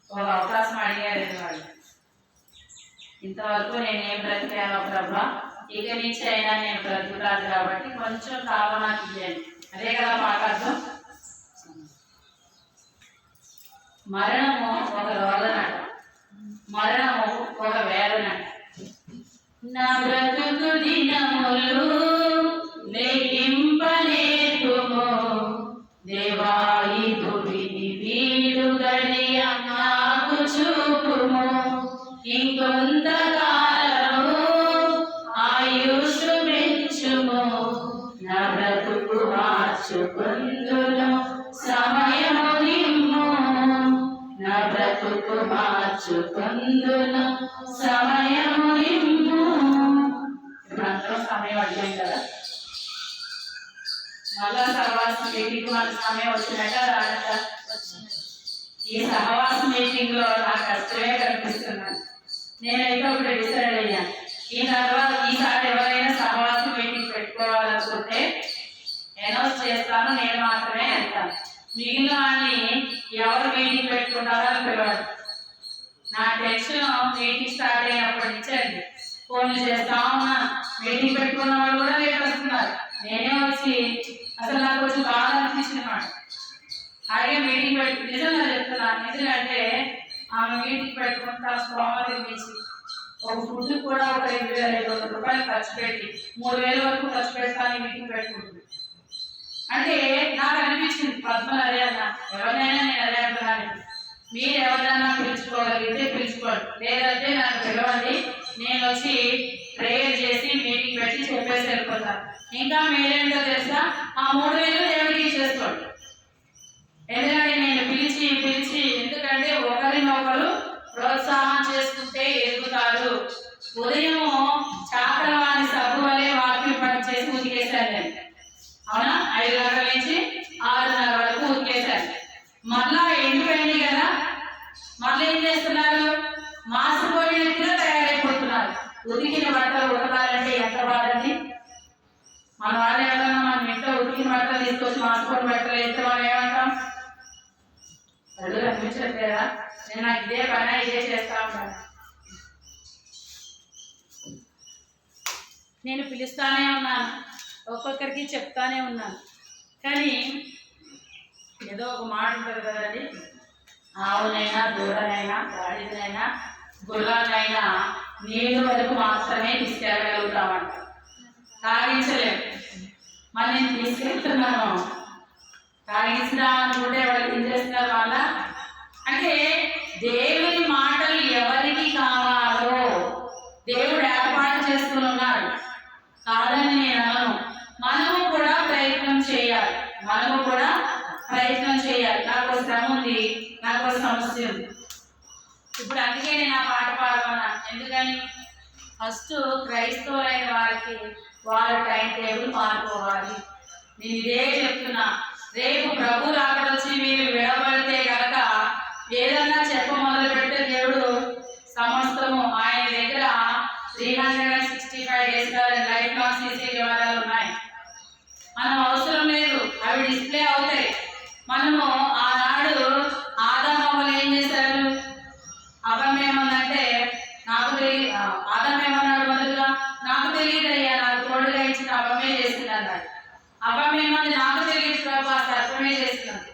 ఒక అవకాశం అడిగారు వాళ్ళు. ఇంతవరకు నేనేం బ్రతికానో ప్రభా, ఇక నుంచి అయినా నేను బ్రతుకుతాను కాబట్టి కొంచెం కాలం నాకు ఇవ్వండి. అదే కదా పాఠార్థం. మరణము ఒక రోదనట, మరణము ఒక వేదనట. నా బ్రతుకు దినములు లెక్కింపలేకుము దేవా, ఈ భూమిని వీడు గడియ నాకు చూపుము. ఇంకొంతకాలము ఆయుష్ పెంచుము, నా బ్రతుకు మార్చుకుందును సమయము నిమ్ము, నా బ్రతుకు మార్చుకుందును సమయము నిమ్ము. ఇప్పుడంతా సమయం అడిగాం కదా, మళ్ళా సహవాస మీటింగ్ మన సమయం వచ్చినాక రాక ఈ సహవాస మీటింగ్ లో నాకు కష్టమే కనిపిస్తున్నాను. నేనైతే ఒకటి డిసైడ్ అయ్యాను, ఈ తర్వాత ఈసారి ఎవరైనా సహవాస మీటింగ్ పెట్టుకోవాలనుకుంటే అనౌన్స్ చేస్తాను, నేను మాత్రమే వెళ్తాను. మిగిలిన వాడిని ఎవరు మీటింగ్ పెట్టుకుంటారో అని పిలవాలి. నా టెన్షన్ మీటింగ్ స్టార్ట్ అయినప్పటి నుంచి అండి, ఫోన్లు చేస్తా ఉన్నాను. మీటింగ్ పెట్టుకున్న వాళ్ళు కూడా రేపు వస్తున్నారు. నేనే వచ్చి అసలు నాకు కొంచెం బాగా అనిపించింది మాట. అలాగే మీటింగ్ పెట్టు నిజంగా చెప్తున్నాను. ఎందుకంటే ఆమె మీటింగ్ పెట్టుకుంటా స్తోమత ఇచ్చి ఒక ఫుడ్ కూడా ఒక 2,500 రూపాయలు ఖర్చు పెట్టి 3,000 వరకు ఖర్చు పెడతాను మీటింగ్ పెట్టుకుంటుంది. అంటే నాకు అనిపించింది, పద్మలు అదే అన్న, ఎవరినైనా నేను అదే అంటున్నాను, మీరు ఎవరైనా పిలుచుకోగలిగితే పిలుచుకోండి, లేదంటే నాకు పిలవండి, నేను వచ్చి ప్రేయర్ చేసి మీటింగ్ పెట్టి చెప్పేసి వెళ్ళిపోతాను. ఇంకా మీరేంటో తెలుసా, ఆ 3,000 దేవుడికి చేసుకోండి. ఎందుకంటే నేను పిలిచి ఎందుకంటే ఒకరినొకరు ప్రోత్సాహం చేసుకుంటే ఎదుగుతారు. ఉదయం చాకరవాణి సబ్బు వలె వాక్యం పని చేసి ఉతికేశాను నేను, అవునా? 5 గంటల నుంచి 6:30 వరకు ఉతికేశాను. మళ్ళా ఎండిపోయింది కదా, మళ్ళీ ఏం చేస్తున్నారు, మాసిపోయినట్టుగా తయారైపోతున్నారు. ఉతికిన బట్టలు ఉతకాలంటే ఎంత బాధండి. మన వాళ్ళు ఏమన్నా మన ఇంట్లో ఉతికిన బట్టలు తీసుకొచ్చి మాసిపోయిన బట్టలు వేస్తే మనం ఏమంటాం? అడుగు అనిపించట్లేదా? నేను నాకు ఇదే పని ఇదే చేస్తా ఉంటాను. నేను పిలుస్తానే ఉన్నాను, ఒక్కొక్కరికి చెప్తానే ఉన్నాను. కానీ ఏదో ఒక మాట ఉంటుంది కదండి, ఆవునైనా దూడనైనా గాడిదనైనా గుర్రానైనా నీళ్ళు వరకు మాత్రమే తీసుకెళ్ళగలుగుతామంట, తాగించలేము. మరి నేను తీసుకెళ్తున్నాను, తాగించుదామనుకుంటే ఎవరికి ఏం చేస్తున్నారు వాళ్ళ. అంటే దేవుని మాటలు ఎవరికి కావాలో దేవుడు ఏర్పాటు చేసుకుని ఉన్నాడు, కాదని నేను అనను. మనము కూడా ప్రయత్నం చేయాలి, నాకు శ్రమ ఉంది, నాకు సమస్య ఉంది. ఇప్పుడు అందుకే నేను ఆ పాట పాడమన్నా. ఎందుకని? ఫస్ట్ క్రైస్తవులైన వారికి వాళ్ళ టైం టేబుల్ మారుకోవాలి. నేను ఇదే చెప్తున్నా, రేపు ప్రభు రాకడొచ్చి మీరు విడబడితే కనుక ఏదన్నా చెప్ప మొదలు పెడితే దేవుడు సమస్తము ఆయన దగ్గర 365 days లైఫ్ లాంగ్ సీసీ కెమెరాలు ఉన్నాయి. మనం అవసరం లేదు, అవి డిస్ప్లే అవుతాయి. మనము ఆనాడు ఆదామవ్వలు ఏం చేశారు? అవ్వమేమన్నంటే నాకు తెలియదు, ఆదామేమన్నాడు మొదలుగా, నాకు తెలియదు అయ్యా, నాకు తోడుగా ఇచ్చిన అవ్వమే చేసింది అన్నాడు. అవ్వమేమన్నది, నాకు తెలియదు ప్రభు, ఆ సర్పమే చేస్తున్నాడు.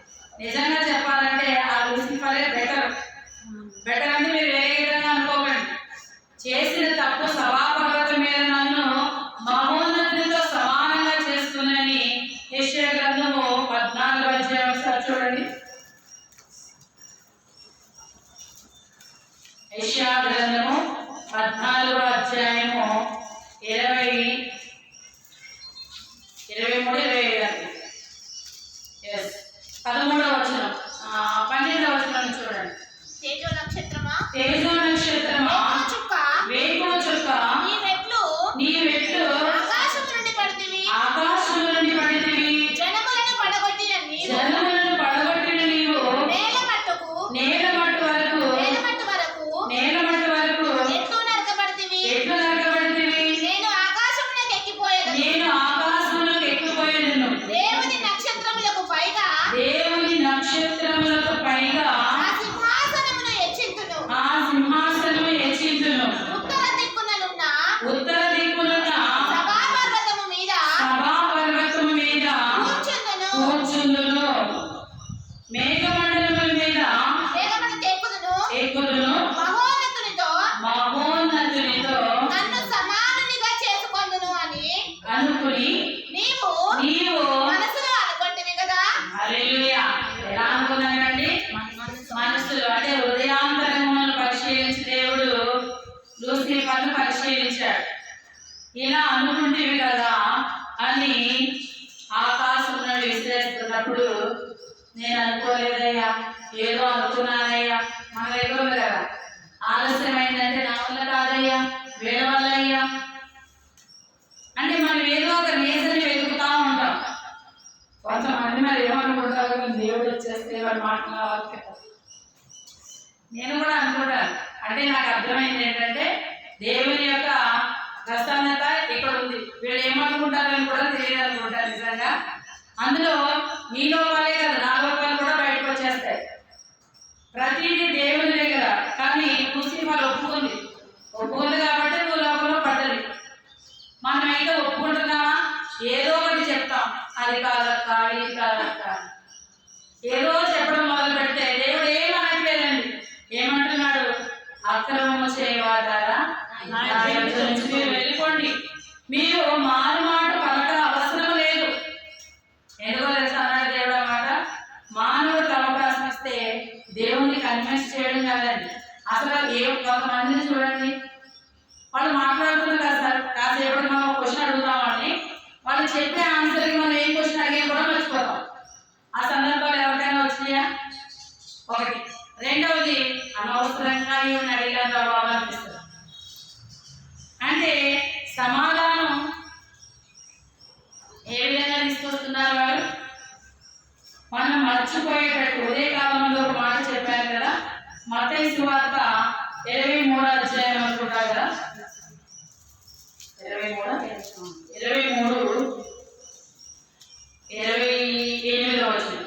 నిజంగా చెప్పాలంటే ఆ లూసిఫరే బెటర్ అంటే మీరు వేరే విధంగా అనుకోకండి. చేసిన తప్పు సభాపర్వతం మీద నన్ను మహోన్నతునితో సమానంగా చేస్తుందని యెషయా గ్రంథము 14వ అధ్యాయం ఒకసారి చూడండి. యెషయా గ్రంథము 14వ అధ్యాయము 23, 25 13వ వచనం, 12వ వచనం చూడండి. తేజో నక్షత్రమా వేకువ చుక్క నీ మెట్లు ఆకాశము నుండి పడితివి, జనములను పడగొట్టిన నీవు నేల మట్టు వరకు ఎత్తు నరకబడితివి. నేను ఇలా అనుకుంటేవి కదా అని ఆకాశం నుండి విసిరేస్తున్నప్పుడు నేను అనుకోలేదయ్యా, ఏదో అనుకున్నానయ్యా. మన దగ్గర ఉంది కదా, ఆలస్యమైందంటే నా వల్ల కాదయ్యా, వీళ్ళ వల్ల అయ్యా అంటే మనం ఏదో ఒక రీజన్ వెతుకుతా ఉంటాం. కొంతమంది మరి ఏమనుకుంటారు, దేవుడు వచ్చేస్తే వాడు మాట్లాడాలి. నేను కూడా అనుకుంటాను. అంటే నాకు అర్థమైంది ఏంటంటే దేవుని యొక్క ప్రసన్నత ఇక్కడ ఉంది, వీళ్ళు ఏమనుకుంటారని కూడా తెలియదు అనుకుంటారు. నిజంగా అందులో మీ లోపాలే కదా, నా లోపాలు కూడా బయటకు వచ్చేస్తాయి. ప్రతిదీ దేవుని దగ్గర. కానీ వాళ్ళు ఒప్పుకుంది కాబట్టి నువ్వు లోపల పడ్డది. మనమైతే ఒప్పుకుంటున్నావా? ఏదో ఒకటి చెప్తాం, అది కాదక్క, ఇది కాదక్క, ఏదో చెప్పడం మొదలు పెడితే దేవుడు ఏమనట్లేదండి. ఏమంటున్నాడు? అక్రమము చేయవాదారా మీరు వెళ్ళిపోండి, మీరు మారు మాట పలక అవసరం లేదు. ఎందుకో తెలుసా అన్నాడు దేవుడు అన్నమాట. మానవుడికి అవకాశం ఇస్తే దేవుడిని కన్విన్స్ చేయడం కాదండి. అసలు కొంతమందిని చూడండి, వాళ్ళు మాట్లాడుతున్నారు కదా సార్, కాసేపటి మనం క్వశ్చన్ అడుగుతామని వాళ్ళు చెప్పే ఆన్సర్కి మనం ఏం క్వశ్చన్ అడిగే కూడా మర్చిపోతాం. ఆ సందర్భాలు ఎవరికైనా వచ్చినాయా? ఒకటి. రెండవది, అనవసరంగా ఈవెన్ అడిగాను బాబా అనిపిస్తుంది. అంటే సమాధానం ఏ విధంగా తీసుకొస్తున్నారు వారు? మనం మర్చిపోయేటట్టు. ఉదయ కాలంలో ఒక మాట చెప్పారు కదా, మత్తయి సువార్త 23వ అధ్యాయం అనుకుంటారు కదా, 28వ వచనం.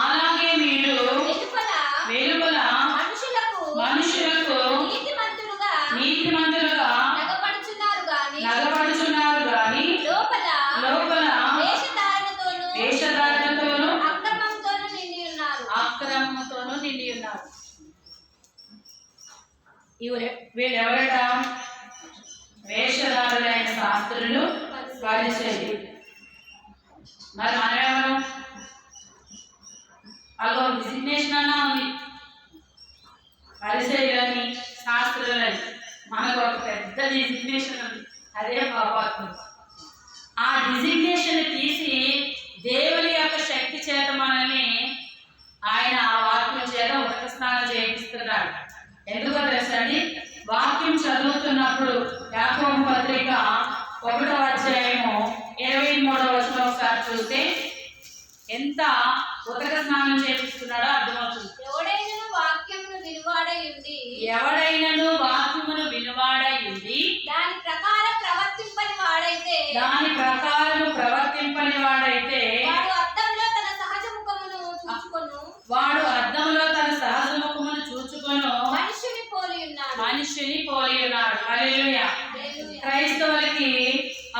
అలాగే మీరు వెలుపల మనుషులకు నీతిమంతులుగా నగపడుచున్నారు గాని లోపల వేషధారణతోనూ అక్రమంతోనూ నిండి ఉన్నారు. వీళ్ళెవరట? వేషధారులైన శాస్త్రులు, పరిచర్యలు. మరి మనమెవరు? అదో డిజిగ్నేషన్ అన్నా ఉంది, పరిచర్యలని, శాస్త్రులని. మనకు ఒక పెద్ద డిజిగ్నేషన్ ఉంది, అదే పాపాత్ముడు. ఆ డిజిగ్నేషన్ తీసి దేవుని యొక్క శక్తి చేత మనల్ని ఆయన ఆ వాక్యం చేత ఉదక స్నానం చేయిస్తున్నాడు. ఎందుకో తెలుసండి, వాక్యం చదువుతున్నప్పుడు యాకోబు పత్రిక 1వ అధ్యాయము 23వ వచనం ఒకసారి చూస్తే ఎంత ఉదక స్నానం చేపిస్తున్నాడో అర్థమవుతుంది. ఎవడైనను వాక్యమును వినువాడై ఉండి దాని ప్రకారం ప్రవర్తింపని వాడైతే వాడు అద్దంలో తన సహజ ముఖమును చూచుకొను మనుష్యుని పోలి ఉన్నాడు. హల్లెలూయా. క్రైస్తవులకి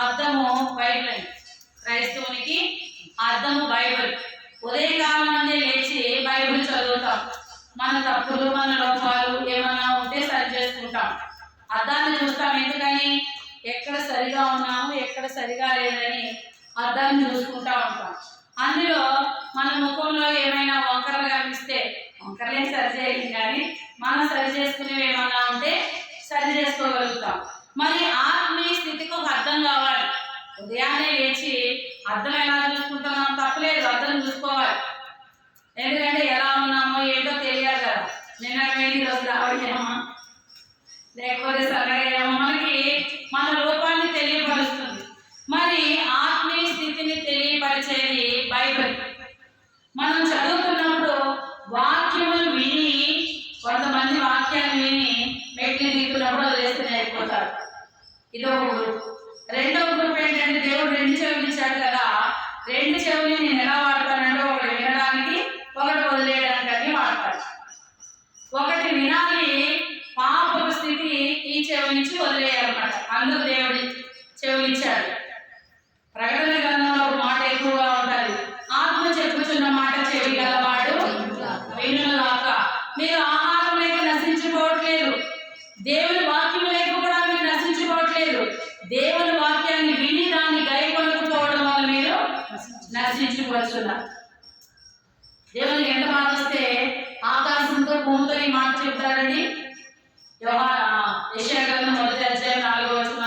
అర్థము బైబిల్. క్రైస్తవునికి అర్థము బైబిల్. ఉదయకాలం నుండి లేచి బైబిల్ చదువుతాం. మన తప్పులు, మన లోపాలు ఏమన్నా ఉంటే సరి చేసుకుంటాం. అద్దాన్ని చూస్తాం. ఎందుకని? ఎక్కడ సరిగా ఉన్నాము, ఎక్కడ సరిగా లేదని అద్దాన్ని చూసుకుంటా ఉంటాం. అందులో మన ముఖంలో ఏమైనా వంకరలు కనిపిస్తే, వంకరలే సరి చేయలేం కానీ మనం సరి చేసుకునేవి ఏమన్నా ఉంటే సరి చేసుకోగలుగుతాం. మరి ఆత్మీయ స్థితికి ఒక అర్థం కావాలి. ఉదయాన్నే లేచి అర్థం ఎలా చూసుకుంటున్నాం? తప్పలేదు, అర్థం చూసుకోవాలి. ఎందుకంటే ఎలా ఉన్నామో ఏంటో తెలియాలి కదా. నిన్న ఈరోజు రావడమేమో లేకపోతే సరగేమో మనకి మన రూపాన్ని తెలియపరుస్తుంది. మరి ఆత్మీయ స్థితిని తెలియపరిచేది బైబిల్. మనం చదువుతున్నప్పుడు వాక్యములు విని, కొంతమంది వాక్యాన్ని విని మెట్లు దిగుతున్నప్పుడు వదిలేస్తూనే అయిపోతారు. ఇదో గ్రూప్. రెండవ గ్రూప్ ఏంటంటే, దేవుడు 2 చెవులు ఇచ్చాడు కదా, 2 చెవులు నేను ఎలా వాడతానంటే ఒకటి వినడానికి, ఒకటి వదిలేయడానికి అని వాడతాడు. ఒకటి వినాలి, పాపపు స్థితి ఈ చెవి నుంచి వదిలేయాలన్నమాట. అందుకు దేవుడి చెవులు ఇచ్చాడు. ప్రకటన గ్రంథంలో ఒక మాట ఎక్కువగా ఉంటుంది, ఆత్మ చెప్పుచున్న మాట చెవి గలవాడు వినుగాక. మీరు ఆహారం లేక నశించుకోవట్లేదు, దేవుని వాక్యం లేక కూడా మీరు నశించుకోవట్లేదు. దేవుని వాక్యాన్ని విని దాన్ని గైకొనకపోవడం వల్ల మీరు నశించుకోవచ్చున్నారు. దేవునికి ఎంత బాధ వస్తే ఆకాశంతో భూమితో ఈ మాట చెప్తారండి. యెషయా గ్రంథం 1వ అధ్యాయం 4వ వచనం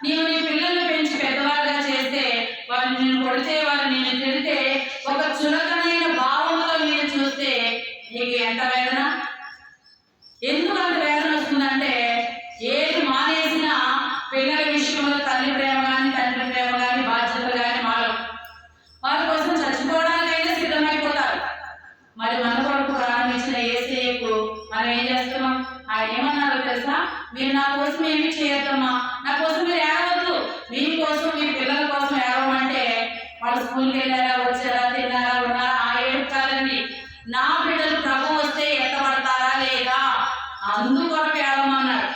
నీవు నీ పిల్లల్ని పెంచి పెద్దవారుగా చేస్తే వాళ్ళు నేను కొడితే వాళ్ళు నేను తిడితే ఒక చులకనైన భావంలో నేను చూస్తే నీకు ఎంత వేదన? ఎందుకు అంత వేదన వస్తుందంటే ఏది మానేసినా పిల్లల విషయంలో తల్లి ప్రేమ కానీ తండ్రి ప్రేమ కానీ బాధ్యతలు కానీ వాళ్ళ కోసం చచ్చిపోవడానికైనా సిద్ధమైపోతారు. మరి మన కొరకు ప్రారంభించిన ఏసేకు మనం ఏం చేస్తున్నాం? ఆయన ఏమన్నారో తెలుసా? మీరు నా కోసం ఏమీ చేయొద్దమ్మా, నా కోసం మీరు ఏడవద్దు, మీకోసం మీ పిల్లల కోసం ఏడవమంటే వాళ్ళు స్కూల్కి వెళ్ళారా, వచ్చారా, తిన్నారా, ఉన్నారా, ఆ ఏడు కాదండి. నా బిడ్డలు ప్రభు వస్తే ఎత్తబడతారా లేదా అందుకొరకు ఏడవమన్నాడు.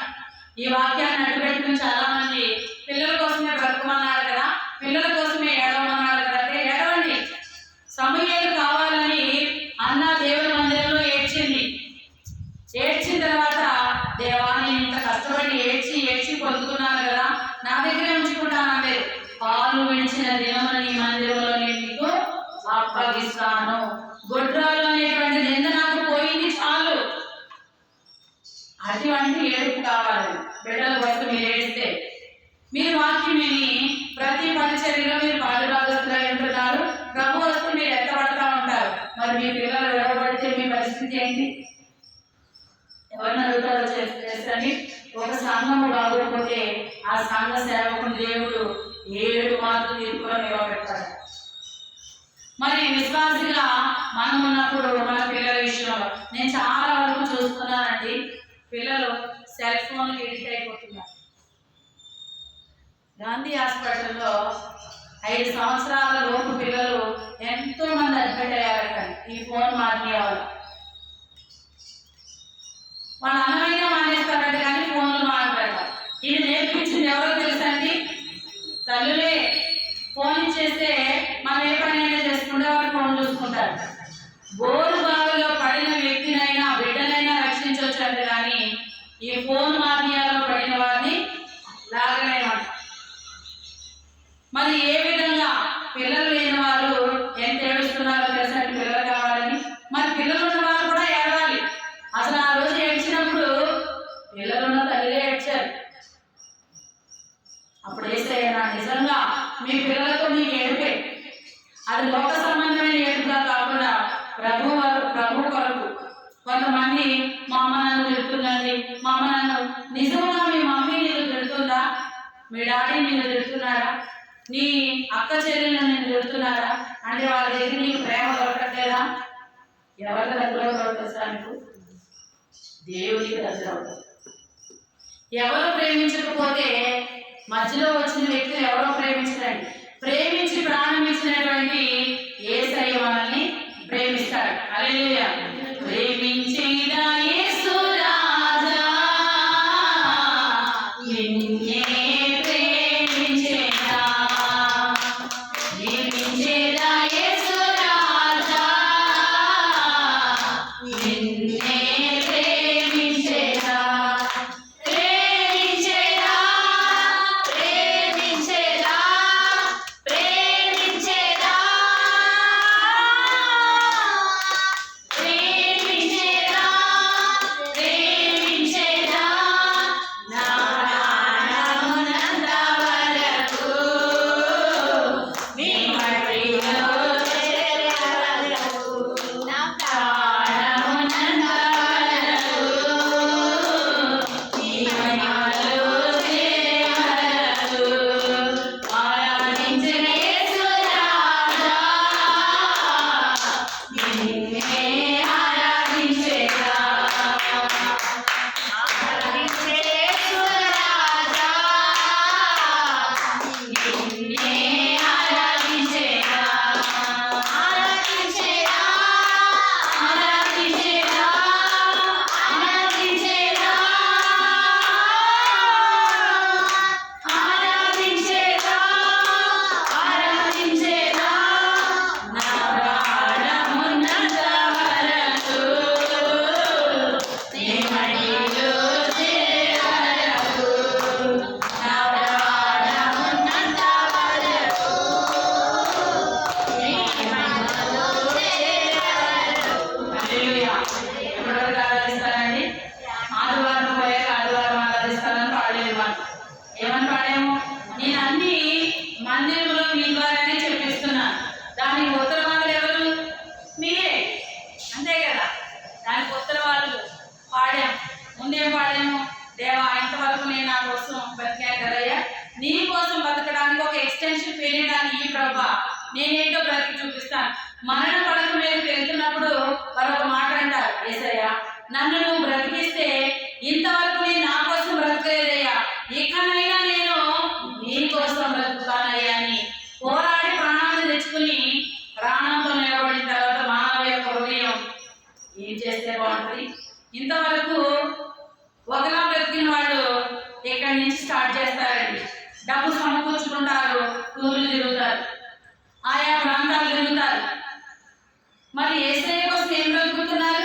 ఈ వాక్యాన్ని అడ్డుపెట్టుకుని చాలా మంది పిల్లల కోసమే బ్రతకమన్నాడు కదా, పిల్లల కోసమే ఏడవమన్నాడు కదా అంటే ఏడవండి. సమూయేలు కావాలని అన్న దేవుని మందిరంలో ఏడ్చింది. ఏడ్చిన తర్వాత దేవా నేను ఇంత కష్టపడి ఏడ్చి పొందుకున్నాను కదా, నా దగ్గరే ఉంచుకుంటాను లేదు. పాలు విడిచిన దినమున నీ మందిరంలో నేను నీకు అప్పగిస్తాను. గొడ్రాలు అనేటువంటి నింద నాకు పోయింది చాలు. అటువంటి ఏడుపు కావాలి బిడ్డల కోసం. మీరు ఏడిస్తే మీరు వాక్యం విని ప్రతి పరిచర్యలో మీరు పాలుభాగస్తులై ఉంటున్నారు. ప్రభు వస్తే మీరు ఎత్తబడతా ఉంటారు. మరి మీ పిల్లలు విడవబడితే మీ పరిస్థితి ఏంటి? ఎవరిని అడుగుతారో చేస్తని ఒక సంఘము బాగోకపోతే ఆ సంఘ సేవకుని దేవుడు 7 మార్లు తీర్పులో నిలబెడతాడు. మరి విశ్వాసిగా మనం ఉన్నప్పుడు మన పిల్లల విషయంలో నేను చాలా వరకు చూస్తున్నానండి, పిల్లలు సెల్ ఫోన్కి ఎడిట్ అయిపోతున్నారు. గాంధీ హాస్పిటల్లో 5 సంవత్సరాల లోపు పిల్లలు ఎంతో మంది అడ్మిట్ అయ్యారట ఈ ఫోన్ మానేవాళ్ళు. వాళ్ళు అన్నమైనా మానేస్తారంట కానీ ఫోన్లు మాట్లాడట. ఇది నేర్పించింది ఎవరో తెలుసా అండి? తల్లులే. ఫోన్ ఇచ్చేస్తే మనం ఏ పనైనా చేసుకుంటే వాళ్ళు ఫోన్ చూసుకుంటారు. బోరు బావిలో పడిన వ్యక్తినైనా బిడ్డనైనా రక్షించవచ్చు అంటే కానీ ఈ ఫోన్ మాధ్యాలలో పడిన వారిని లాగలేమంట. మరి ఏ విధంగా పిల్లలు లేని వారు ఎంత ఏడుస్తున్నారో తెలుసా? పిల్లలు కావాలని. మరి పిల్లలు ఉన్న వారు కూడా ఏడవాలి. అసలు ఆ రోజు ఏడ్చినప్పుడు పిల్లలున్న తల్లిగా ఏడ్చారు. అప్పుడు ఏసయ్యా నిజంగా మీ పిల్లలతో మీకు ఏడుపే, అది లోక సంబంధమైన ఏడుపుగా కాకుండా ప్రభు కొరకు. కొంతమంది మా అమ్మ నన్ను తిడుతుందండి, మా అమ్మ నన్ను. నిజంగా మీ మమ్మీ నిన్ను తిడుతుందా? మీ డాడీ నిన్ను తిడుతున్నారా? నీ అక్క చెల్లెలు నిన్ను తిడుతున్నారా? అంటే వాళ్ళ దగ్గర నీకు ప్రేమ దొరకట్లేదా? ఎవరి దగ్గర దొరకదా? నీకు దేవుడికి దగ్గర అవుతుంది. ఎవరు ప్రేమించకపోతే మధ్యలో వచ్చిన వ్యక్తులు ఎవరో ప్రేమించరండి. ప్రేమించి ప్రాణం ఇచ్చినటువంటి యేసయ్య మనల్ని ప్రేమిస్తాడు. హల్లెలూయా. ప్రేమించేదా యేసు రాజా నిన్నే ప్రేమించేదా, ప్రేమించేదా యేసు రాజా నిన్నే ప్రేమించేదా, ప్రేమించేదా, ప్రేమించేదా, ప్రేమించేదా, ప్రేమించేదా, ప్రేమించేదా నా ప్రాణమునంత వరకు నీ మడిలో చేరే వరకు, నా ప్రాణమునంత వరకు నీ మడిలో చేరే వరకు ఆరాధించిన యేసు రాజా నిన్నే ఆరాధించేదా, ఆరాధించే యేసు రాజా నిన్నే ఆరాధించేదా, ఆరాధించేదా, ఆరాధించేదా, ఆరాధించేదా, ఆరాధించేదా, ఆరాధించేదా నా ప్రాణమున్నంత వరకు నీ మడిలో చేరే వరకు, నా ప్రాణమున్నంత వరకు నీ మడిలో చేరే వరకు. హల్లెలూయా. ఎప్పటివరకు ఆరాధిస్తారండి? ఆదివారం పోయాక ఆదివారం ఆరాధిస్తారని పాడేది మనం. ఏమని పాడాము? తెలియడానికి ఈ ప్రభా నేనేంటో బ్రతికి చూపిస్తాను. మరణ పడక మీదకి వెళ్తున్నప్పుడు మరొక మాట అంటారు, యేసయ్య నన్ను నువ్వు బ్రతికిస్తే ఇంతవరకు నేను నా కోసం బ్రతకలేదయ్యా, ఇకనైనా నేను నీ కోసం బ్రతుకుతానయ్యా అని పోరాడి ప్రాణాన్ని తెచ్చుకుని ప్రాణంతో నిలబడిన తర్వాత మానవ యొక్క హృదయం ఏం చేస్తే బాగుంటుంది? ఇంతవరకు ఒకలా బ్రతికిన వాళ్ళు ఇక్కడి నుంచి స్టార్ట్ చేస్తారండి. డబ్బు సమకూర్చుకుంటారు, టూర్లు తిరుగుతారు, ఆయా ప్రాంతాలు తిరుగుతారు. మరి యేసయ్య కోసం ఏం బ్రతుకుతున్నారు?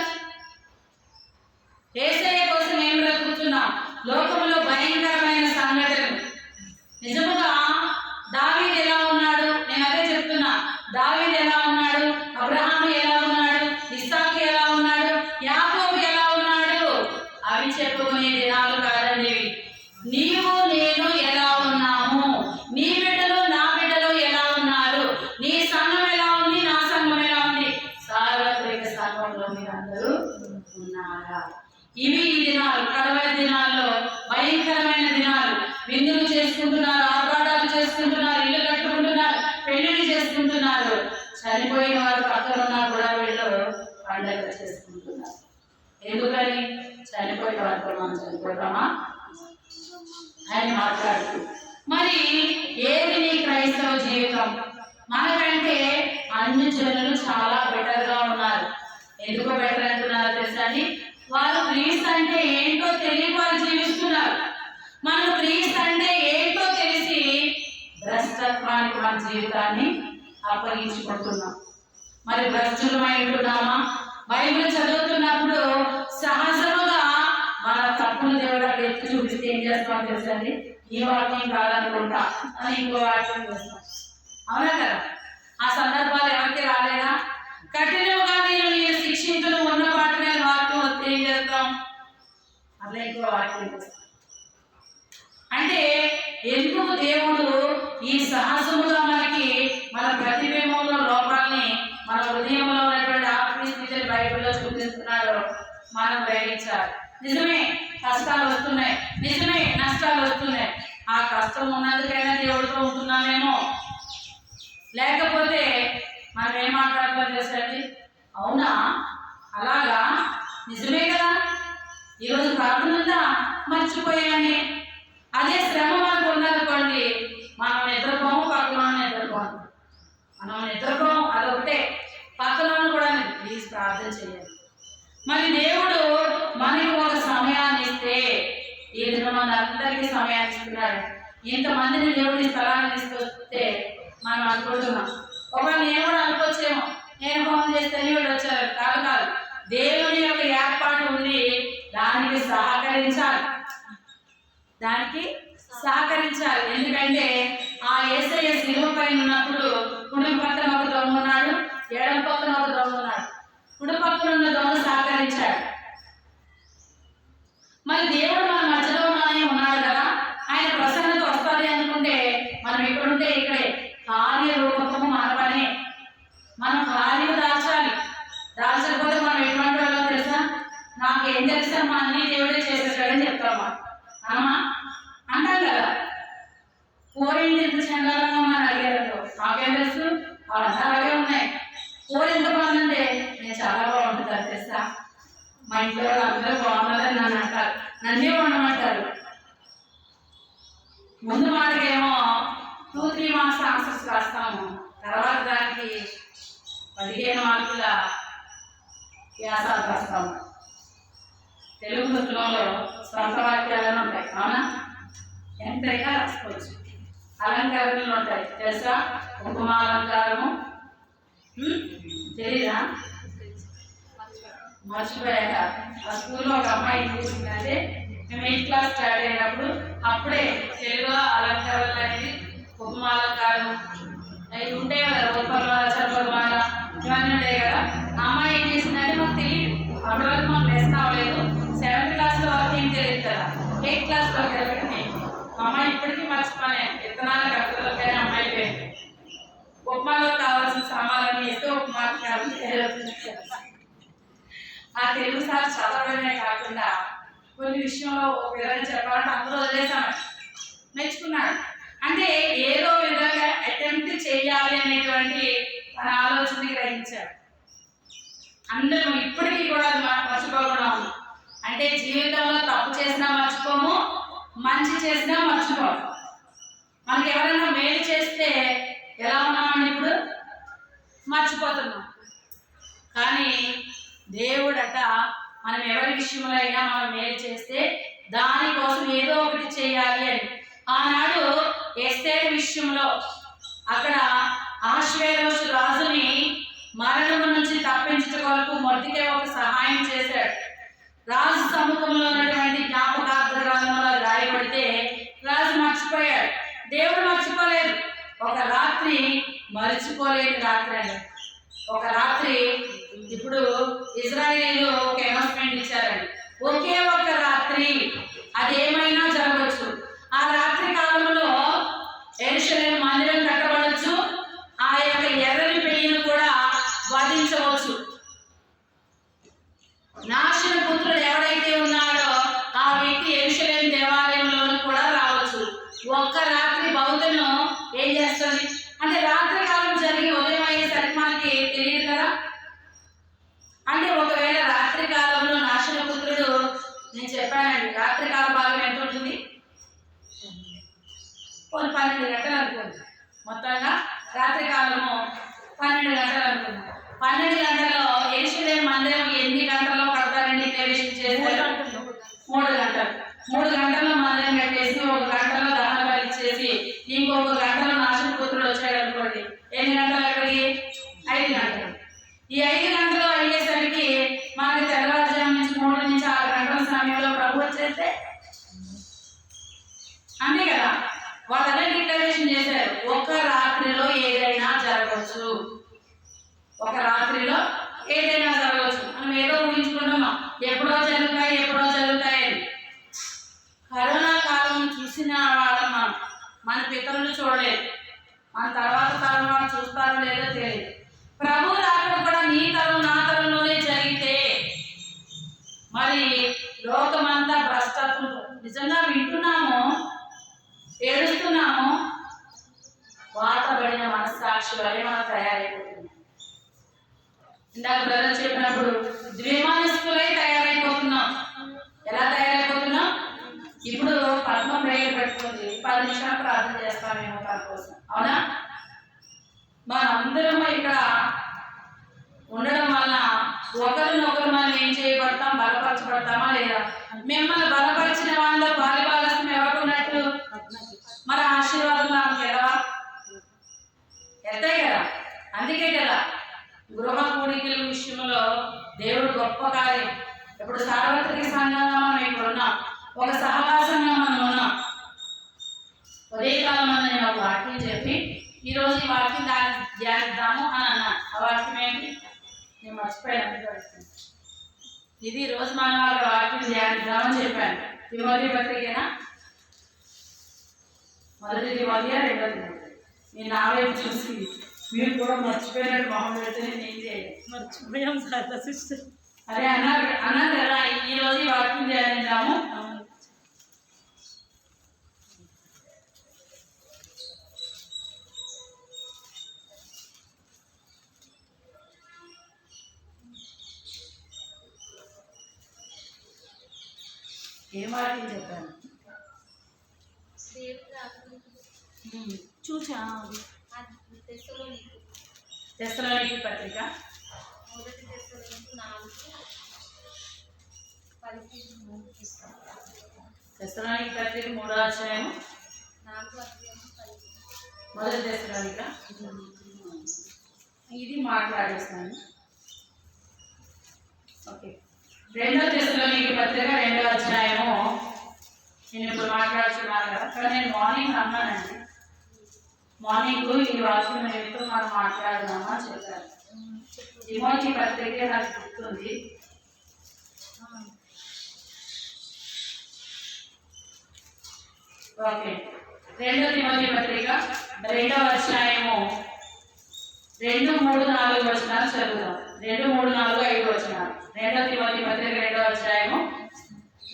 యేసయ్య కోసం ఏం బ్రతుకుతున్నాం? లోకంలో భయంకరమైన సంఘటనలు. నిజముగా దావీదు ఎలా ఉన్నాడు? నేను అదే చెప్తున్నా. దావీదు ఎలా ఉన్నాడు? అబ్రహాము ఎలా ఉన్నాడు? ఇస్సాకు ఎలా ఉన్నాడు? యాకోబు ఎలా ఉన్నాడు? అవి చెప్పుకునే దినాలు కాదండి. నీవు నేను ఎలా ఉన్నాము? నీ బిడ్డలు నా బిడ్డలు ఎలా ఉన్నారు? నీ సంఘం ఎలా ఉంది? నా సంఘం ఎలా ఉంది? సార్వత్రిక సంఘంలో మీరందరూ ఉన్నారా? ఇవి ఈ దినాలు, కడవరి దినాల్లో భయంకరమైన దినాలు. విందులు చేసుకుంటున్నారు, ఆర్భాటాలు చేసుకుంటున్నారు, ఇల్లు కట్టుకుంటున్నారు, పెళ్లిళ్ళు చేసుకుంటున్నారు. చనిపోయిన వారు పక్కన ఉన్నా కూడా వీళ్ళు పండగ చేసుకుంటున్నారు. ఎందుకని? చనిపోయిన వారితో మనం చనిపోతామా అని మాట్లాడుతూ. మరి ఏది నీ క్రైస్తవ జీవితం? మనకంటే అన్ని జనులు చాలా బెటర్గా ఉన్నారు. ఎందుకో బెటర్ అంటున్నారు తెలుసా అండి? వారు క్రీస్తు అంటే ఏంటో తెలియని వారు జీవిస్తున్నారు. మనం క్రీస్తు అంటే ఏంటో తెలిసి భ్రష్టత్వానికి మన జీవితాన్ని అప్పగించుకుంటున్నాం. మరి భ్రష్టులమై ఉంటున్నామా? బైబిల్ చదువుతున్నప్పుడు సహజముగా మన తప్పులు దేవుడు అక్కడ ఎత్తి చూపిస్తే ఏం చేస్తామో తెలుసండి? ఈ వాక్యం కాదనుకుంటా అని ఇంకో వాక్యం చేస్తాం. అవునా కదా? ఆ సందర్భాలు ఎవరికి రాలేదా? కఠినంగా నేను శిక్షించులు ఉన్న వాటి మీద వాక్యం వస్తే ఏం చేస్తాం? అట్లా ఇంకో వాక్యం చేస్తాం. అంటే ఎందుకు దేవుడు ఈ సహజముగా మనకి మన ప్రతిబింబంలో లోపాలని మన హృదయంలో ఉన్నటువంటి ఆత్మీయ స్థితిని బైబిల్లో చూపిస్తున్నాడు. మనం గ్రహించాలి. నిజమే కష్టాలు వస్తున్నాయి, నిజమే నష్టాలు వస్తున్నాయి. ఆ కష్టం ఉన్నందుకైనా దేవుడితో ఉంటున్నామేమో. లేకపోతే మనం ఏం మాట్లాడతాం చేసేది? అవునా, అలాగా, నిజమే కదా, ఈరోజు ప్రార్థనంతా మర్చిపోయాని. అదే శ్రమ మనకు ఉందనుకోండి, మనం నిద్రపోము, పక్కన నిద్రపోము. మనం నిద్రపోము, అదొకటే. పక్కన కూడా ప్లీజ్ ప్రార్థన చేయాలి. మరి దేవుడు మనకి ఒక సమయాన్ని ఇస్తే, ఈ దిన మన అందరికీ సమయాన్ని ఇస్తున్నాడు. ఇంతమందిని దేవుడి స్థలాన్ని తీసుకొస్తే మనం అనుకుంటున్నాం. ఒకవేళ నేను కూడా అనుకోవచ్చేమో, నేను ఫోన్ చేస్తే వీళ్ళు వచ్చారు. కాదు కాదు, దేవుని యొక్క ఏర్పాటు ఉంది. దానికి సహకరించాలి. ఎందుకంటే ఆ యేసయ్య శిలువ పైన ఉన్నప్పుడు కుడి పక్కన ఒక దొంగ ఉన్నాడు, ఎడమ పక్కన ఒక దొంగ ఉన్నాడు. కుడి పక్కన ఉన్న దొంగ సహకరించాడు. మరి దేవుడు మన మధ్యలోనే ఉన్నాడు కదా, ఆయన ప్రసన్నత వస్తుంది అనుకుంటే మనం ఇక్కడుంటే ఇక్కడే. కార్యరూపకము మన పనే. మనం కార్యం దాచాలి. దాచకపోతే మనం ఎటువంటి వాళ్ళో తెలుసా? నాకేం తెలుసమ్మా, అన్ని దేవుడే చేసేసాడని చెప్తామా? అమ్మా అంటాం కదా. కోరేంటి ఎంత చండాలంగా ఉన్నారు అడిగారు. నాకేం తెలుసు, వాళ్ళంతా అలాగే ఉన్నాయి. కూర ఎంత బాగుందంటే నేను చాలా బాగుంటుంది తెలుసా, మా ఇంట్లో వాళ్ళు అందరూ బాగున్నారని నన్ను అంటారు, నన్నే ఉండమంటారు. ముందు మాటకేమో 2-3 మార్క్స్ ఆన్సర్స్ రాస్తాము, తర్వాత దానికి 15 మార్కుల వ్యాసాలు రాస్తాము. తెలుగు పుస్తకంలో స్వంత వాక్యాలను ఉంటాయి, అవునా? ఎంతైనా రాసుకోవచ్చు. అలంకరణలు ఉంటాయి తెలుసా? ఉపమాలంకారము తెలీదా? మర్చిపోయాక ఆ స్కూల్లో ఒక అమ్మాయి ఏం చేసిందంటే, మేము 8th క్లాస్ స్టార్ట్ అయినప్పుడు అప్పుడే తెలుగులో అలంకరణలు అనేది ఉపమాలంకారం అవి ఉంటాయి కదా, రూపమాల, చర్పమాల ఇవన్నీ ఉంటాయి కదా. అమ్మాయి ఏం చేసిందంటే మాకు తెలియదు, అప్పటి వరకు మాకు లెస్ కావలేదు. 7th క్లాస్లో వరకు ఏం తెలియదు కదా, 8th క్లాస్లో వెళ్ళకండి. అమ్మాయి ఇప్పటికీ మర్చిపోయాను, విత్తనాల కట్టుదలకైనా అమ్మాయి పేరు. ఉప్మాలో కావాల్సిన సామాన్లన్నీ వేస్తే ఉప్మాకి ఆ తెలుగు సార్ చదవడమే కాకుండా కొన్ని విషయంలో ఒక విధంగా చెప్పాలంటే అందరూ వదిలేసాను, మెచ్చుకున్నాడు. అంటే ఏదో విధంగా అటెంప్ట్ అనేటువంటి తన ఆలోచనని గ్రహించాడు. అందరం ఇప్పటికీ కూడా అది మర్చిపోకుండా ఉన్నాం. అంటే జీవితంలో తప్పు చేసినా మర్చిపోము, మంచి చేసినా మర్చిపోము. మనకి ఎవరైనా మేలు చేస్తే ఎలా ఉన్నామని ఇప్పుడు మర్చిపోతున్నాం. కానీ దేవుడట మనం ఎవరి విషయంలో అయినా మనం మేలు చేస్తే దానికోసం ఏదో ఒకటి చేయాలి అని. ఆనాడు ఎస్తేరు విషయంలో అక్కడ అహష్వేరోషు రాజుని మరణము నుంచి తప్పించడం కొరకు మొర్దెకై ఒక సహాయం చేశాడు. రాజు సముఖంలో ఉన్నటువంటి జ్ఞాపకార్థ గ్రంథంలో రాయబడితే రాజు మర్చిపోయాడు. దేవుడు మర్చిపోలేదు. ఒక రాత్రి మర్చిపోలేని రాత్రి అండి. ఒక రాత్రి ఇప్పుడు ఇజ్రాయేలీలు ఒక అనౌన్స్మెంట్ ఇచ్చారండి. ఒకే ఒక రాత్రి అదేమైనా జరగవచ్చు. ఆ రాత్రి కాలంలో యెరూషలేము మందిరం కట్టబడచ్చు. ఆ యొక్క ఎర్రని పెయ్యను కూడా వధించవచ్చు. నాశన పుత్రుడు ఎవరైతే ఉన్నాడో ఆ వ్యక్తి యెరూషలేము దేవాలయంలోనూ కూడా రావచ్చు. ఒక్క రాత్రి బౌద్ధను ఏం చేస్తుంది అంటే రాత్రి కాలం జరిగి ఉదయం అయ్యేసరికి మనకి తెలియదు కదా. అంటే ఒకవేళ రాత్రి కాలంలో నాశన పుత్రుడు, నేను చెప్పానండి రాత్రి కాల భాగం ఎంత ఉంటుంది, 12 గంటలు అనుకోండి. మొత్తంగా రాత్రి కాలము 12 గంటలు అనుకుందాం. 12 గంటల్లో యెరూషలేము మందిరం ఎన్ని గంటల్లో కడతారండి? ప్రవేశం చేస్తారు 3 గంటలు. 3 గంటల్లో మందిరం కట్టేసి 1 గంటలో దహన బలి ఇచ్చేసి ఇంకొక గంటలో నాశన పుత్రుడు వచ్చాడు అనుకోండి. ఎన్ని గంటలు అక్కడికి? 5 గంటలు. ఈ 5 గంటలు అయ్యేసరికి మనకి తెల్లవారుజాము నుంచి 3 నుంచి 6 గంటల సమయంలో ప్రభు వచ్చేస్తే అంతే కదా. వాళ్ళనే డిక్లరేషన్ చేశారు, ఒక రాత్రిలో ఏదైనా జరగవచ్చు. ఒక రాత్రిలో ఏదైనా జరగవచ్చు. మనం ఏదో ఊహించుకుంటున్నాం, ఎప్పుడో జరుగుతాయని. కరోనా కాలం చూసిన వాళ్ళం మన పితరులు చూడలేదు. మన తర్వాత తరం వాళ్ళు చూస్తారో లేదో తెలియదు. ప్రభు రాకడ కూడా నీ తరం నా తరంలోనే జరిగితే మరి లోకమంతా భ్రష్టత్వం నిజంగా వింటున్నాము, ఏడుస్తున్నాము. వాటబడిన మనస్సాక్షి వలె మనం తయారైపోతున్నాం. ఇందాక బ్రదర్ చెప్పినప్పుడు ద్విమనస్కులై తయారైపోతున్నాం. ఎలా తయారైపోతున్నాం? ఇప్పుడు పద్మం రేలు పెట్టుకుంది, 10 నిమిషాలు ప్రార్థన చేస్తామేమో తన కోసం, అవునా? మనందరం ఇక్కడ ఉండడం వల్ల ఒకరినొకరు మనం ఏం చేయబడతాం? బలపరచబడతామా లేదా? మిమ్మల్ని బలపరిచిన వాళ్ళలో బాల్యబాలస్యం ఎవరుకున్నట్టు? మరి ఆశీర్వాదం నాకు ఎడవా ఎత్తాయి కదా. అందుకే కదా గృహ కూడికల విషయంలో దేవుడు గొప్ప కార్యం. ఇప్పుడు సార్వత్రిక సంఘంగా మనం ఇప్పుడు ఉన్నాం, ఒక సహవాసంగా మనం ఉన్నాం. ఉదయకాలం నేను ఒక వాక్యం చెప్పి ఈరోజు ఈ వాక్యం దాన్ని ధ్యానిద్దాము అని అన్నాను. ఆ వాక్యం ఏంటి? నేను మర్చిపోయాను. ఇది రోజు మనం వాళ్ళ వాక్యం ధ్యానిద్దామని చెప్పాను. తిమోతి పత్రికేనా? మొదటి తిమోతి, రెండో తిమోతి. నేను నా వైపు చూసి మీరు కూడా మర్చిపోయినట్టు మొహం పెడితే నేను ఏం చేయాలి? మర్చిపోయాం సార్ సిస్టర్. అదే అన్నారు కదా, ఈరోజు ఈ వాక్యం ధ్యానిద్దాము. ఏం వాక్యం చెప్పాను? చూసా తెస్సలోనికీ పత్రిక 3వ అధ్యాయం 1 తెస్సలోనిక. ఇది మాట్లాడేస్తాను. ఓకే, 2వ తెస్సలోనికీ పత్రిక 2వ అధ్యాయము. నేను ఇప్పుడు మాట్లాడుతున్నాను కదా, కానీ నేను మార్నింగ్ అన్నానండి. మార్నింగ్ ఈ వాక్యం ఏమిటో మనం మాట్లాడదామా చెప్పారు. తిమోతి పత్రిక నాకు గుర్తుంది. ఓకే, 2వ తిమోతి పత్రిక 2వ అధ్యాయము 2, 3, 4 వచనాలు చదువుదాం. 2, 3, 4, 5 వచనాలు. 2వ తిమోతి పత్రిక 2వ అధ్యాయము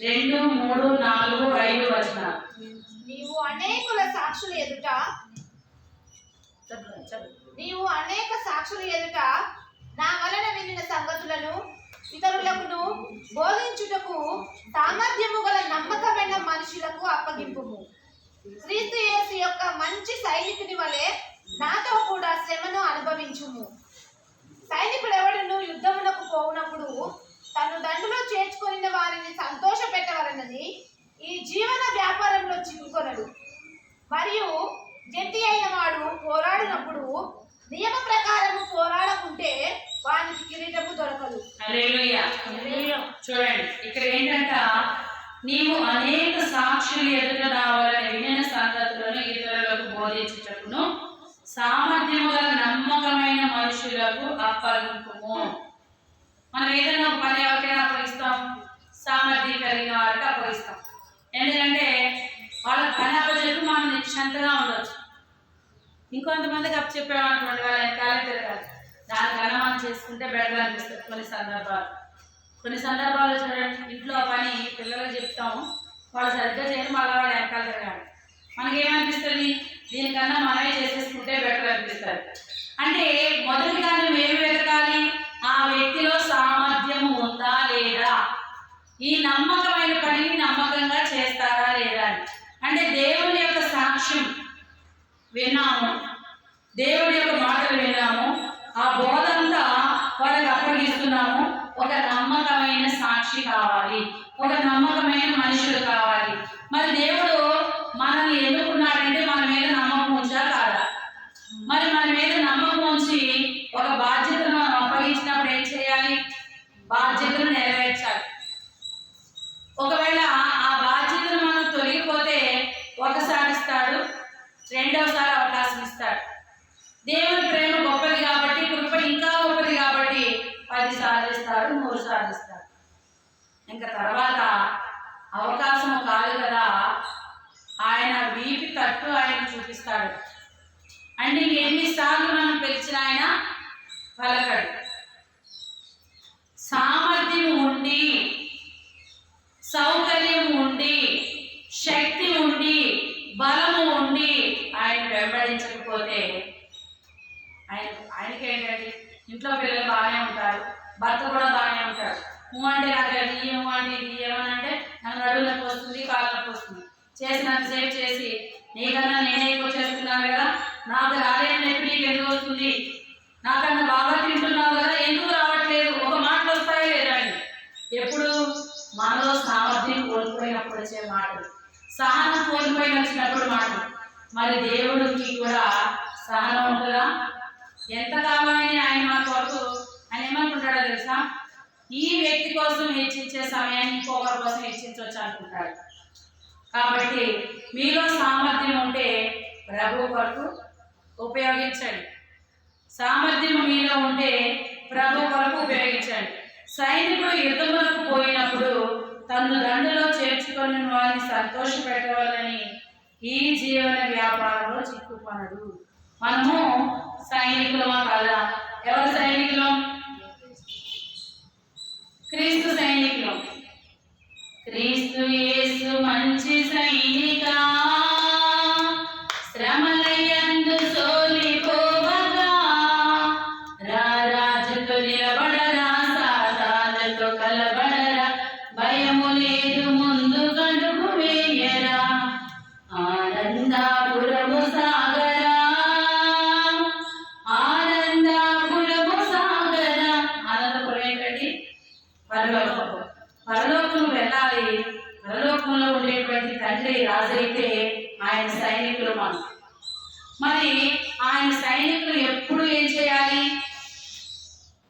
2, 3, 4, 5 వచనాలు. నీవు అనేకుల సాక్షుల ఎదుట నీవు అనేక సాక్షుల ఎదుట నా వలన వినిన సంగతులను ఇతరులకు బోధించుటకు సామర్థ్యము గల నమ్మకమైన మనుషులకు అప్పగింపుము. క్రీస్తు యేసు యొక్క మంచి సైనికుని వలె నాతో కూడా శ్రమను అనుభవించుము. సైనికుడు ఎవడును యుద్ధమునకు పోవునప్పుడు తను దండులో చేర్చుకొనిన వారిని సంతోష పెట్టవలనని ఈ జీవన వ్యాపారంలో చిక్కుకొనడు. మరియు జంటి అయిన వాడు పోరాడినప్పుడు నియమ ప్రకారము పోరాడకుంటే వానికి కిరీటము దొరకదు. హల్లెలూయా. చూడండి ఇక్కడ ఏంటంట, నీవు అనేక సాక్షులు ఎదుట నా వలన వినిన సంగతులను ఇతరులకు బోధించుటకును సామర్థ్యము గల నమ్మకమైన మనుషులకు అప్పగింపుము. మనం ఏదైనా ఒక పని ఎవరికైనా అప్పగిస్తాం, సామర్థ్యం కలిగిన వారికి అప్పగిస్తాం. ఎందుకంటే వాళ్ళ పని అప్పచెప్పి మనం నిశ్చంతగా ఉండొచ్చు. ఇంకొంతమందికి అప్పచెప్పామనుకోండి, వాళ్ళ వెనకాల తిరగాలి. దానికన్నా మనం చేసుకుంటే బెటర్ అనిపిస్తుంది కొన్ని సందర్భాల్లో చూడండి, ఇంట్లో పని పిల్లలకు చెప్తాము, వాళ్ళు సరిగ్గా చేయరు, మళ్ళీ వాళ్ళు వెనకాల తిరగాలి. మనకేమనిపిస్తుంది, దీనికన్నా మనమే చేసేసుకుంటే బెటర్ అనిపిస్తుంది. అంటే మొదటిగా నువ్వు ఏమి వెతకాలి, ఆ వ్యక్తిలో సామర్థ్యం ఉందా లేదా, ఈ నమ్మకమైన పనిని నమ్మకంగా చేస్తారా లేదా అని. అంటే దేవుని యొక్క సాక్ష్యం విన్నాము, దేవుడి యొక్క మాటలు విన్నాము, ఆ బోధంతా వాళ్ళకి అప్పగిస్తున్నాము. ఒక నమ్మకమైన సాక్షి కావాలి, ఒక నమ్మకమైన మనుషులు కావాలి. మరి దేవుడు మనల్ని ఎన్నుకున్నాడంటే మన మీద నమ్మకం ఉంచా కాదా? మరి మన మీద నమ్మకం ఉంచి ఒక బాధ్యతను మనం అప్పగించినప్పుడు ఏం చేయాలి? బాధ్యతను నెరవేర్చాలి. ఒకవేళ ఆ బాధ్యతను మనం తొలగిపోతే ఒకసారి ఇస్తాడు, రెండవసారి అవకాశం ఇస్తాడు. దేవుని ప్రేమ గొప్పది కాబట్టి, కృప ఇంకా గొప్పది కాబట్టి 10 సార్లు ఇస్తాడు, 3 సార్లు ఇస్తాడు. ఇంకా తర్వాత అవకాశం కాదు కదా, ఆయన వీపి తట్టు ఆయన చూపిస్తాడు. అంటే ఎన్నిసార్లు మనం పిలిచిన ఆయన పలకడు. సామర్థ్యం ఉండి, సౌకర్యం ఉండి, శక్తి ఉండి, బలము ఉండి ఆయన వెంబడించకపోతే ఆయనకి ఏంటండి, ఇంట్లో పిల్లలు బాగానే ఉంటారు, భర్త కూడా బాగానే ఉంటాడు. అంటే నాకు అది ఇవ్వమంటే ఇది ఇవ్వమనంటే నాకు నడువు నొప్పి వస్తుంది, కాలు నొప్పి వస్తుంది. చేసినంతసేపు చేసి నీకన్నా నేనే ఎక్కువ చేస్తున్నాను కదా, నాకు రాలేని నొప్పి నీకు ఎందుకు వస్తుంది, నాకన్నా బాగా తింటున్నావు కదా, ఎందుకు రావట్లేదు, ఒక మాటలు వస్తాయో లేదా అని. ఎప్పుడు మనలో సామర్థ్యం కోల్పోయినప్పుడు వచ్చే మాటలు, సహనం కోల్పోయి వచ్చినప్పుడు మాటలు. మరి దేవుడికి కూడా సహనం ఉంటుందా? ఎంత కావాలని ఆయన మన కొరకు ఆయన ఏమనుకుంటాడో తెలుసా, ఈ వ్యక్తి కోసం హెచ్చించే సమయాన్ని ఇంకొకరి కోసం హెచ్చించవచ్చు అనుకుంటాడు. కాబట్టి మీలో సామర్థ్యం ఉంటే ప్రభు కొరకు ఉపయోగించండి. సామర్థ్యం మీలో ఉంటే ప్రభు కొరకు ఉపయోగించండి. సైనికుడు యుద్ధములకు పోయినప్పుడు తను దండులో చేర్చుకొని వారిని సంతోష పెట్టవాలని ఈ జీవన వ్యాపారంలో చిక్కుకొనడు. మనము సైనికులమా కాదా? ఎవరు సైనికులం? క్రీస్తు సైనికులం. క్రీస్తు యేసు మంచి సైనిక, శ్రమలయందు సోలిపోవగా రాజుతో నిలబడరా, సాతానుతో కలబడరా, భయము లేదు ముందు కడుగు వేయరా, ఆనందపురము సాగరా, ఆనందపురము సాగరా. ఆనందపురం ఏంటండి? పరలోకం. పరలోకం వెళ్ళాలి. పరలోకంలో ఉండేటువంటి తండ్రి రాజైతే ఆయన సైనికులు మనం. మరి ఆయన సైనికులు ఎప్పుడు ఏం చేయాలి?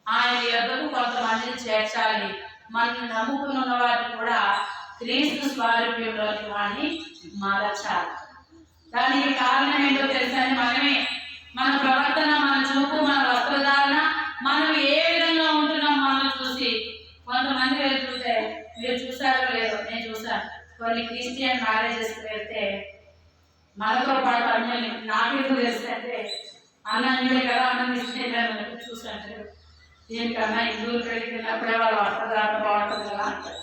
ఆయన యొద్దకు కొంతమందిని చేర్చాలి. మనల్ని నమ్ముకుని ఉన్న వారిని కూడా క్రీస్తు స్వారూప్యంలోకి వాడిని మార్చాలి. దానికి కారణం ఏంటో తెలుసా? మనమే, మన ప్రవర్తన, మన చూపు, మన వస్త్రధారణ, మనం ఏ విధంగా ఉంటున్నాం మనం చూసి కొంతమంది వెళ్తుంటే, మీరు చూసారో లేదో, నేను చూసాను, కొన్ని క్రిస్టియన్ మ్యారేజెస్కి వెళ్తే మనతో పాటు అన్నని నాకెందుకు తెలుస్తుంటే అన్నయ్య కదా అన్నం ఇస్తే చూసాను. దీనికన్నా హిందువులు పెళ్ళికి వెళ్ళినప్పుడే వాళ్ళ వస్త్రధారణ బాగుంటుంది కదా అంటారు.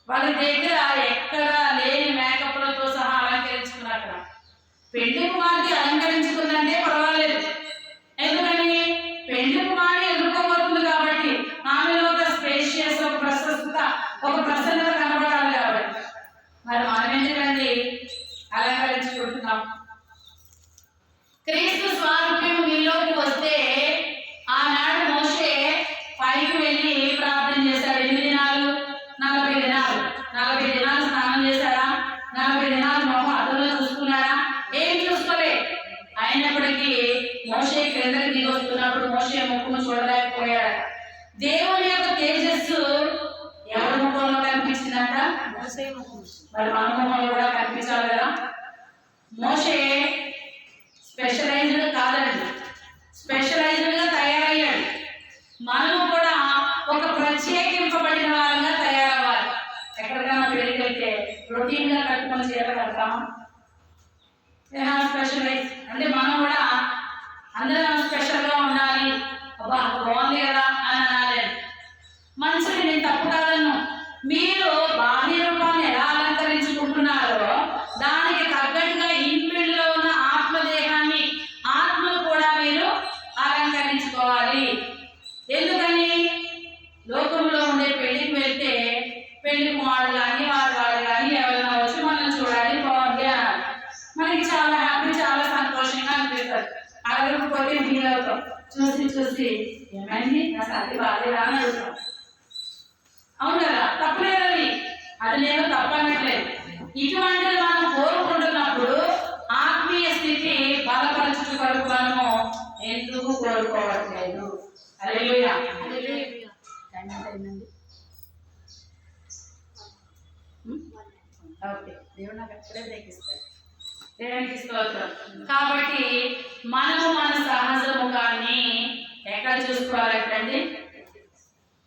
వాళ్ళ దగ్గర ఎక్కడ లేని మేకప్లతో సహా అలంకరించుకున్నారు. పెళ్లి కుమార్తె అలంకరించుకుందంటే పర్వాలేదు. ఎందుకని పెళ్లి కుమార్తె ఎదుర్కోబోతుంది కాబట్టి ఆమెలో ఒక స్పేషియస్, ఒక ప్రశస్తత, ఒక ప్రసన్నత కనబడాలి కాబట్టి మరి మనం ఎందుకండి అలంకరించుకుంటున్నాం? క్రీస్తు స్వారూప్యం మీలోకి వస్తే ఆనాడు మోషే పైకి వెళ్ళి ప్రార్థన చేశాడు. 8 దినాలు 40 దినాలు 40 దినాలు స్నానం చేశాడా? 40 దినాలు మొహం అద్దంలో చూసుకున్నాడా? ఏం చూసుకోలే. అయినప్పటికీ మోషే క్రిందకి దిగి వస్తున్నప్పుడు మోషే ముఖము చూడలేకపోయాడు. దేవుని యొక్క తేజస్సు ఎవరి ముఖంలో కనిపించిందంట? మరి మన ముఖంలో కూడా కనిపించాలి కదా. మోషే స్పెషలైజ్డ్ కాదండి, స్పెషలైజ్డ్ గా తయారయ్యాడు. మనము కూడా ఒక ప్రత్యేకింపబడిన వారంగా తయారవ్వాలి. ఎక్కడికైనా పెళ్లికి వెళ్తే రొటీన్ గా కట్టుకొని చీర కడతామా? స్పెషలైజ్ అంటే మనం కూడా అందరం స్పెషల్ గా ఉండాలి. అబ్బా బాగుంది కదా అని అనాలి. మనుషులు నేను తప్పు కాదన్ను. మీరు బాహ్య రూపాన్ని ఎలా అలంకరించుకుంటున్నారో దానికి తగ్గట్టుగా ఇన్బిల్డ్లో ఉన్న ఆత్మదేహాన్ని, ఆత్మను కూడా మీరు అలంకరించుకోవాలి. ఎందుకని లోకంలో ఉండే పెళ్లికి వెళ్తే పెళ్లి కుమారుడు కానీ వాడు కానీ ఎవరైనా వచ్చి మనం చూడాలి, బాగుంది అనాలి. మనకి చాలా హ్యాపీ, చాలా సంతోషంగా అనిపిస్తుంది. అడగకపోతే ఫీల్ అవుతాం. చూసి ఏమైంది నా సర్ది బాగాలేదా అని అడుగుతాం. అవును కదా, తప్పులేదని అది నేను తప్పనట్లేదు. ఇటువంటిది మనం కోరుకుంటున్నప్పుడు ఆత్మీయ స్థితి బలపరచుట కొరకు మనము ఎందుకు కోరుకోవట్లేదు? హల్లెలూయా. ఓకే, దేవుడు నాకు ఎక్కడే బ్రేక్ ఇస్తాడు. దేవునికి స్తోత్రం. కాబట్టి మనము మన సహజ ముఖాన్ని ఎక్కడ చూసుకోవాలంటే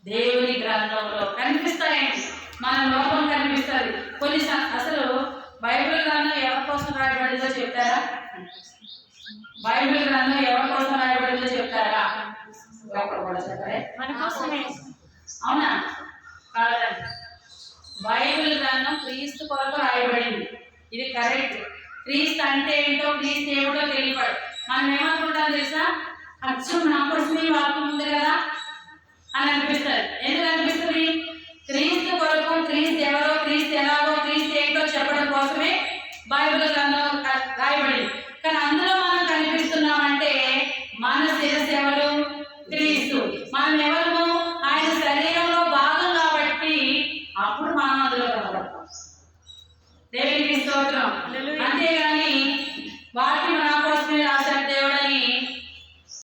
దేవుని గ్రంథంలో కనిపిస్తాయండి. మన లోపం కనిపిస్తుంది. కొన్ని అసలు బైబిల్ గ్రంథం ఎవరి కోసం రాయబడిందో చెప్తారా? బైబిల్ గ్రంథం ఎవరి కోసం రాయబడిందో చెప్తారా? ఒకరు కూడా చెప్పరే. మన కోసమే. అవునా కాదండి, బైబిల్ గ్రంథం క్రీస్తు కొరకు రాయబడింది. ఇది కరెక్ట్. క్రీస్తు అంటే ఏంటో, క్రీస్తు ఏమిటో తెలియపడు. మనం ఏమనుకుంటాం తెలుసా? అచ్చం నా కోసమే వాక్యం ఉంది కదా అని అనిపిస్తుంది. ఎందుకు అనిపిస్తుంది? క్రీస్తు కొరకు, క్రీస్తు ఎవరో, క్రీస్తు ఎలాగో, క్రీస్తు ఏంటో చెప్పడం కోసమే